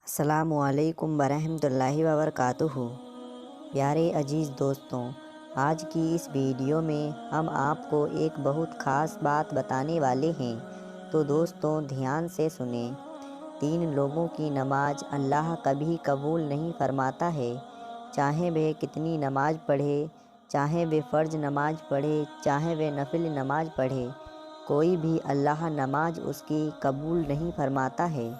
السلام علیکم ورحمۃ اللہ وبرکاتہ۔ پیارے عزیز دوستوں، آج کی اس ویڈیو میں ہم آپ کو ایک بہت خاص بات بتانے والے ہیں، تو دوستوں دھیان سے سنیں۔ 3 لوگوں کی نماز اللہ کبھی قبول نہیں فرماتا ہے، چاہے وہ کتنی نماز پڑھے، چاہے وہ فرض نماز پڑھے، چاہے وہ نفل نماز پڑھے، کوئی بھی اللہ نماز اس کی قبول نہیں فرماتا ہے۔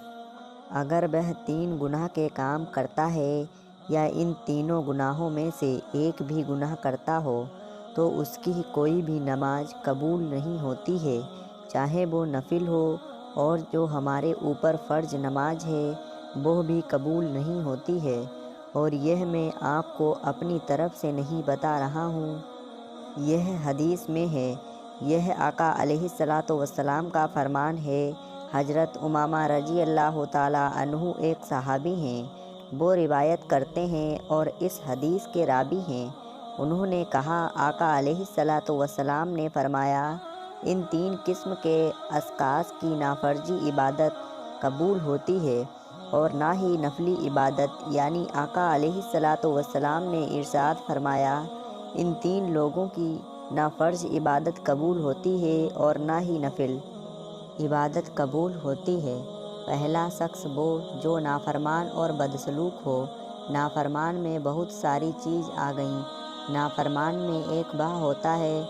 اگر وہ 3 گناہ کے کام کرتا ہے یا ان تینوں گناہوں میں سے ایک بھی گناہ کرتا ہو تو اس کی کوئی بھی نماز قبول نہیں ہوتی ہے، چاہے وہ نفل ہو، اور جو ہمارے اوپر فرض نماز ہے وہ بھی قبول نہیں ہوتی ہے۔ اور یہ میں آپ کو اپنی طرف سے نہیں بتا رہا ہوں، یہ حدیث میں ہے، یہ آقا علیہ الصلاۃ والسلام کا فرمان ہے۔ حضرت امامہ رضی اللہ تعالیٰ عنہ ایک صحابی ہیں، وہ روایت کرتے ہیں اور اس حدیث کے راوی ہیں۔ انہوں نے کہا، آقا علیہ الصلاۃ والسلام نے فرمایا، ان 3 قسم کے اشخاص کی نہ فرضی عبادت قبول ہوتی ہے اور نہ ہی نفلی عبادت، یعنی آقا علیہ الصلاۃ والسلام نے ارشاد فرمایا، ان 3 لوگوں کی نہ فرض عبادت قبول ہوتی ہے اور نہ ہی نفل عبادت قبول ہوتی ہے۔ پہلا شخص وہ جو نافرمان اور بدسلوک ہو۔ نافرمان میں بہت ساری چیز آ گئیں۔ نافرمان میں ایک وہ ہوتا ہے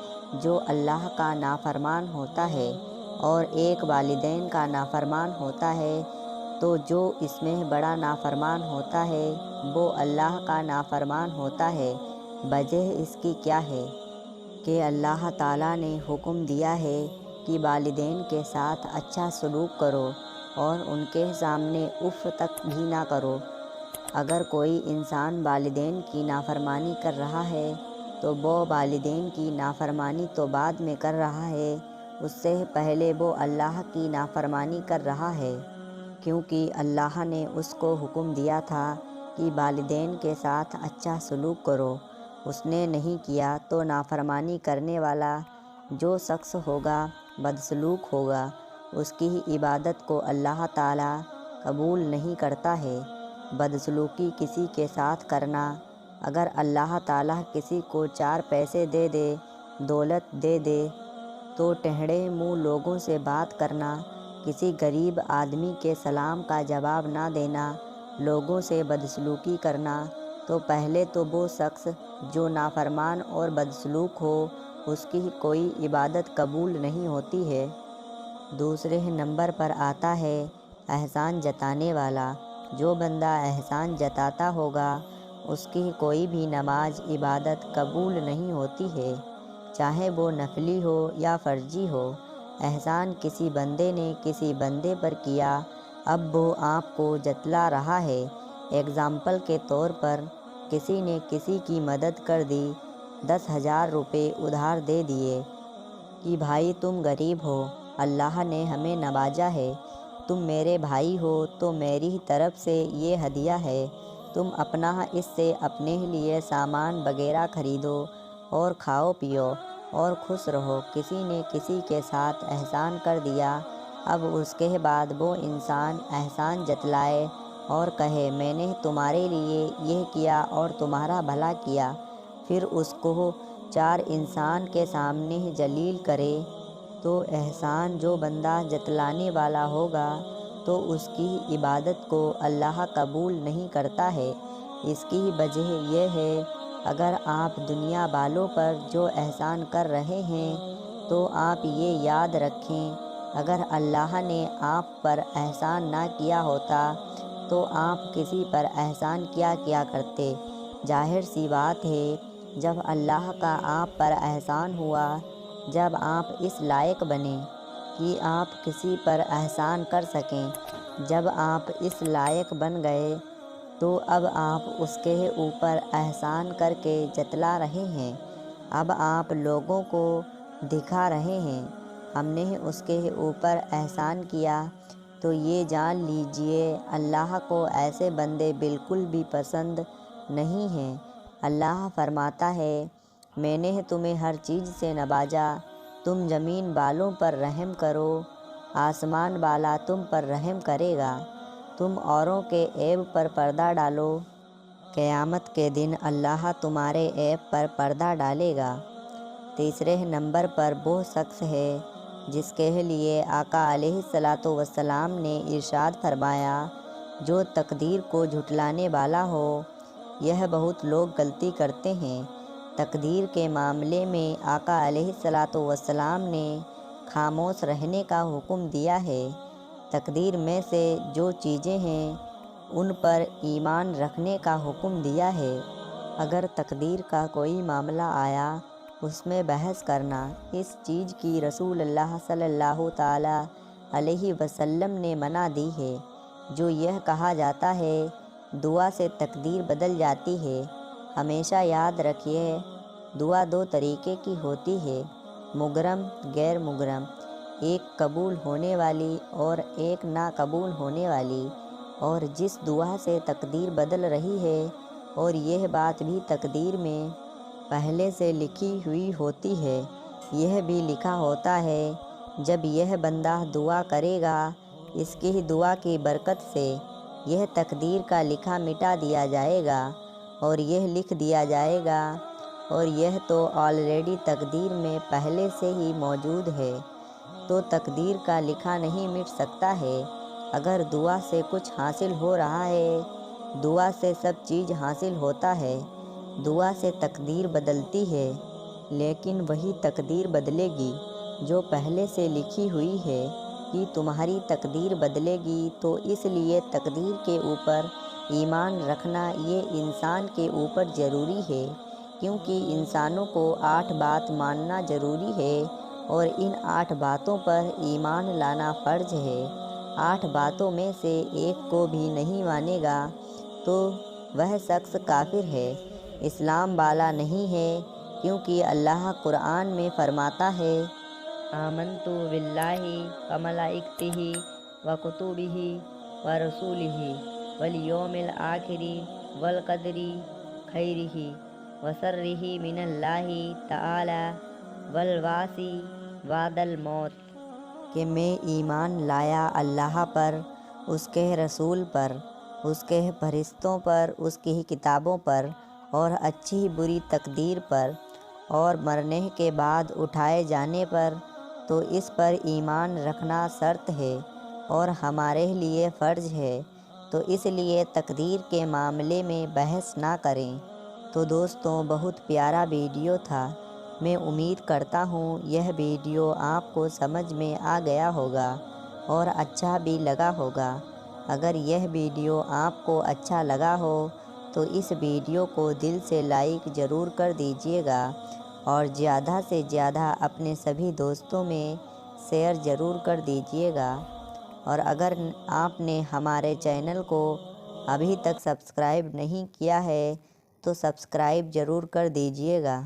جو اللہ کا نافرمان ہوتا ہے، اور ایک والدین کا نافرمان ہوتا ہے، تو جو اس میں بڑا نافرمان ہوتا ہے وہ اللہ کا نافرمان ہوتا ہے۔ وجہ اس کی کیا ہے کہ اللہ تعالیٰ نے حکم دیا ہے کہ والدین کے ساتھ اچھا سلوک کرو اور ان کے سامنے اف تک بھی نہ کرو۔ اگر کوئی انسان والدین کی نافرمانی کر رہا ہے تو وہ والدین کی نافرمانی تو بعد میں کر رہا ہے، اس سے پہلے وہ اللہ کی نافرمانی کر رہا ہے، کیونکہ اللہ نے اس کو حکم دیا تھا کہ والدین کے ساتھ اچھا سلوک کرو۔ اس نے نہیں کیا تو نافرمانی کرنے والا جو شخص ہوگا بدسلوک ہوگا، اس کی عبادت کو اللہ تعالیٰ قبول نہیں کرتا ہے۔ بدسلوکی کسی کے ساتھ کرنا، اگر اللہ تعالیٰ کسی کو 4 پیسے دے دے، دولت دے دے، تو ٹیڑھے منہ لوگوں سے بات کرنا، کسی غریب آدمی کے سلام کا جواب نہ دینا، لوگوں سے بدسلوکی کرنا، تو پہلے تو وہ شخص جو نافرمان اور بدسلوک ہو اس کی کوئی عبادت قبول نہیں ہوتی ہے۔ دوسرے نمبر پر آتا ہے احسان جتانے والا۔ جو بندہ احسان جتاتا ہوگا اس کی کوئی بھی نماز عبادت قبول نہیں ہوتی ہے، چاہے وہ نفلی ہو یا فرضی ہو۔ احسان کسی بندے نے کسی بندے پر کیا، اب وہ آپ کو جتلا رہا ہے۔ ایگزامپل کے طور پر کسی نے کسی کی مدد کر دی، 10,000 روپے ادھار دے دیے کہ بھائی تم غریب ہو، اللہ نے ہمیں نوازا ہے، تم میرے بھائی ہو تو میری طرف سے یہ ہدیہ ہے، تم اپنا اس سے اپنے لیے سامان وغیرہ خریدو اور کھاؤ پیو اور خوش رہو۔ کسی نے کسی کے ساتھ احسان کر دیا، اب اس کے بعد وہ انسان احسان جتلائے اور کہے میں نے تمہارے لیے یہ کیا اور تمہارا بھلا کیا، پھر اس کو 4 انسان کے سامنے ذلیل کرے، تو احسان جو بندہ جتلانے والا ہوگا تو اس کی عبادت کو اللہ قبول نہیں کرتا ہے۔ اس کی وجہ یہ ہے، اگر آپ دنیا والوں پر جو احسان کر رہے ہیں تو آپ یہ یاد رکھیں، اگر اللہ نے آپ پر احسان نہ کیا ہوتا تو آپ کسی پر احسان کیا کرتے؟ ظاہر سی بات ہے، جب اللہ کا آپ پر احسان ہوا، جب آپ اس لائق بنے کہ آپ کسی پر احسان کر سکیں، جب آپ اس لائق بن گئے تو اب آپ اس کے اوپر احسان کر کے جتلا رہے ہیں، اب آپ لوگوں کو دکھا رہے ہیں ہم نے اس کے اوپر احسان کیا، تو یہ جان لیجئے اللہ کو ایسے بندے بالکل بھی پسند نہیں ہیں۔ اللہ فرماتا ہے، میں نے تمہیں ہر چیز سے نوازا، تم زمین والوں پر رحم کرو، آسمان والا تم پر رحم کرے گا۔ تم اوروں کے عیب پر پردہ ڈالو، قیامت کے دن اللہ تمہارے عیب پر پردہ ڈالے گا۔ تیسرے نمبر پر وہ شخص ہے جس کے لیے آقا علیہ الصلاۃ والسلام نے ارشاد فرمایا، جو تقدیر کو جھٹلانے والا ہو۔ یہ بہت لوگ غلطی کرتے ہیں۔ تقدیر کے معاملے میں آقا علیہ الصلاۃ والسلام نے خاموش رہنے کا حکم دیا ہے۔ تقدیر میں سے جو چیزیں ہیں ان پر ایمان رکھنے کا حکم دیا ہے۔ اگر تقدیر کا کوئی معاملہ آیا اس میں بحث کرنا، اس چیز کی رسول اللہ صلی اللہ تعالیٰ علیہ وسلم نے منع دی ہے۔ جو یہ کہا جاتا ہے دعا سے تقدیر بدل جاتی ہے، ہمیشہ یاد رکھیے دعا دو طریقے کی ہوتی ہے، مگرم غیر مگرم، ایک قبول ہونے والی اور ایک نا قبول ہونے والی۔ اور جس دعا سے تقدیر بدل رہی ہے اور یہ بات بھی تقدیر میں پہلے سے لکھی ہوئی ہوتی ہے، یہ بھی لکھا ہوتا ہے جب یہ بندہ دعا کرے گا اس کی دعا کی برکت سے یہ تقدیر کا لکھا مٹا دیا جائے گا اور یہ لکھ دیا جائے گا، اور یہ تو آلریڈی تقدیر میں پہلے سے ہی موجود ہے، تو تقدیر کا لکھا نہیں مٹ سکتا ہے۔ اگر دعا سے کچھ حاصل ہو رہا ہے، دعا سے سب چیز حاصل ہوتا ہے، دعا سے تقدیر بدلتی ہے، لیکن وہی تقدیر بدلے گی جو پہلے سے لکھی ہوئی ہے کہ تمہاری تقدیر بدلے گی۔ تو اس لیے تقدیر کے اوپر ایمان رکھنا یہ انسان کے اوپر ضروری ہے، کیونکہ انسانوں کو 8 بات ماننا ضروری ہے اور ان 8 باتوں پر ایمان لانا فرض ہے۔ 8 باتوں میں سے ایک کو بھی نہیں مانے گا تو وہ شخص کافر ہے، اسلام والا نہیں ہے، کیونکہ اللہ قرآن میں فرماتا ہے، آمنت باللہ وملائکتہ وکتبہ ورسلہ والیوم الآخر والقدر خیرہ وشرہ من اللہ تعالی والبعث بعد الموت، کہ میں ایمان لایا اللہ پر، اس کے رسول پر، اس کے فرشتوں پر، اس کی کتابوں پر اور اچھی بری تقدیر پر اور مرنے کے بعد اٹھائے جانے پر، تو اس پر ایمان رکھنا شرط ہے اور ہمارے لیے فرض ہے، تو اس لیے تقدیر کے معاملے میں بحث نہ کریں۔ تو دوستوں، بہت پیارا ویڈیو تھا، میں امید کرتا ہوں یہ ویڈیو آپ کو سمجھ میں آ گیا ہوگا اور اچھا بھی لگا ہوگا۔ اگر یہ ویڈیو آپ کو اچھا لگا ہو تو اس ویڈیو کو دل سے لائک ضرور کر دیجیے گا اور زیادہ سے زیادہ اپنے سبھی دوستوں میں شیئر ضرور کر دیجیے گا، اور اگر آپ نے ہمارے چینل کو ابھی تک سبسکرائب نہیں کیا ہے تو سبسکرائب ضرور کر دیجیے گا۔